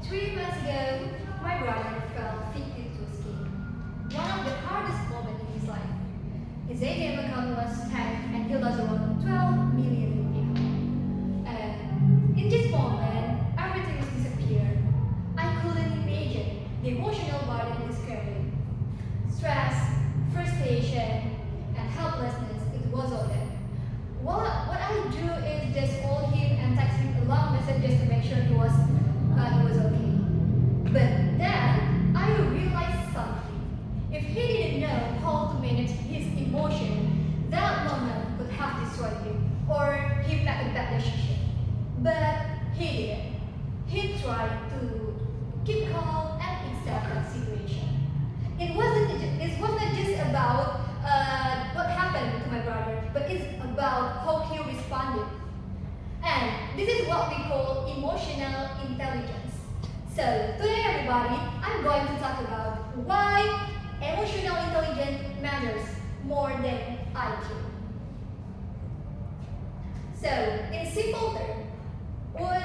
3 months ago, my brother fell victim to skiing. One of the hardest moments in his life. His ATM account was hacked and he lost around 12 million rupiah. And in this moment, everything was disappeared. I couldn't imagine the emotional burden he's carrying. Stress, frustration, and helplessness, it was all there. What I do is just call him and text him a long message just to make sure he was okay. But then I realized something. If he didn't know how to manage his emotion, that moment could have destroyed him, or he made a bad decision. But he didn't. He tried to keep calm and accept that situation. It wasn't just about what happened to my brother, but it's about how he responded. And this is what we call emotional intelligence. So today, everybody, I'm going to talk about why emotional intelligence matters more than IQ. So, in simple terms, what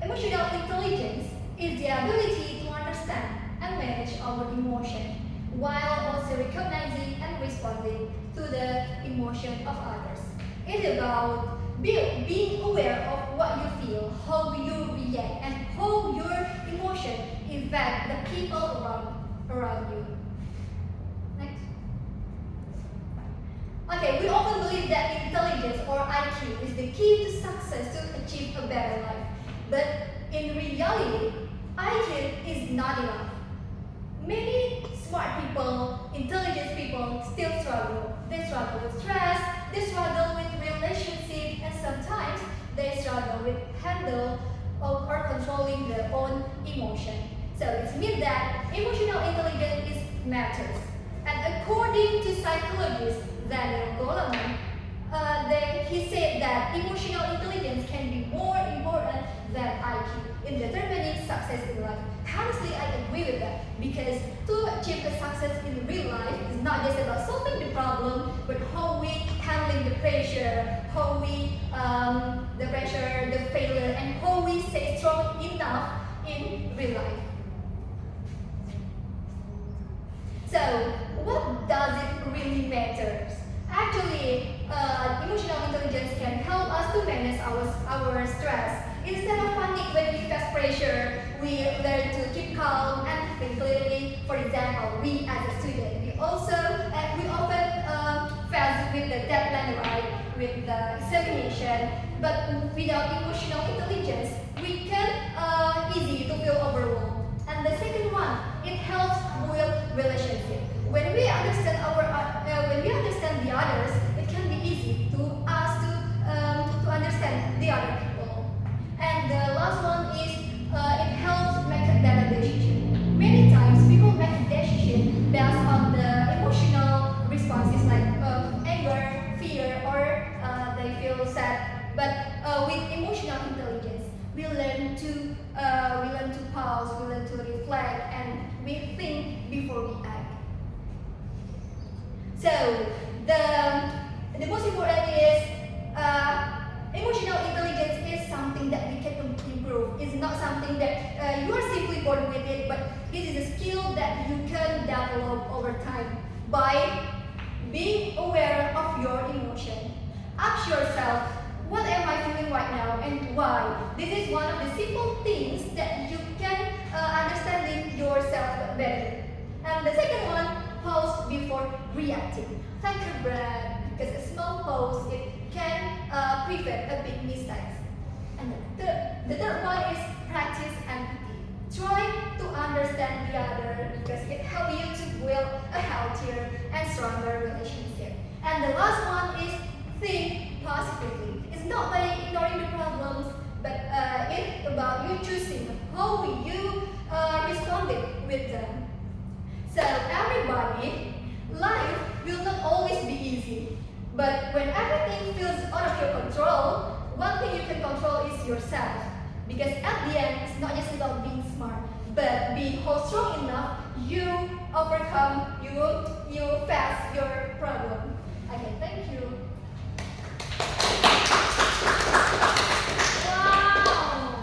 emotional intelligence is the ability to understand and manage our emotion while also recognizing and responding to the emotion of others. It's about being aware of what you feel, how you react, and how your emotion affect the people around you. Next. Okay, we often believe that intelligence or IQ is the key to success to achieve a better life. But in reality, IQ is not enough. Many smart people, intelligent people still struggle. They struggle with stress, they struggle with relationships, and sometimes they struggle with handle or controlling their own emotion. So it means that emotional intelligence matters. And according to psychologist Daniel Goleman, he said that emotional intelligence can be more important than IQ in determining success in life. Honestly, I agree with that, because to achieve a success in real life is not just about solving the problem, but how we handling the pressure, how we the failure, and how we stay strong enough in real life. So, what does it really matter? Actually, emotional intelligence can help us to manage our stress. Instead of panic when we face pressure, we learn to keep calm and think clearly. For example, we as a student, we often face with the deadline, right, with the examination. But without emotional intelligence, we can easy to feel overwhelmed. And the second one, it helps build relationship. When we understand the others, it can be easy to us to understand the other people. And the last one is it helps make a better decision. Many times people make a decision based on the emotional responses like anger, fear, or they feel sad. But with emotional intelligence, we learn to pause, we learn to reflect, and we think before we act. So the most important is emotional intelligence is something that we can improve. It's not something that you are simply born with it, but it is a skill that you can develop over time by being aware of your emotion. Ask yourself, what am I feeling right now and why? This is one of the simple things that you can understanding yourself better. And the second one, pause before reacting. Take a breath, because a small pause it can prevent a big mistakes. And the third one is practice empathy. Try to understand the other, because it helps you to build a healthier and stronger relationship. And the last one is think positively. It's not by ignoring the problems, but it's about you choosing how you responded with them. So everybody, life will not always be easy. But when everything feels out of your control, one thing you can control is yourself. Because at the end, it's not just about being smart, but being strong enough, you overcome, you face your problem. Okay, thank you.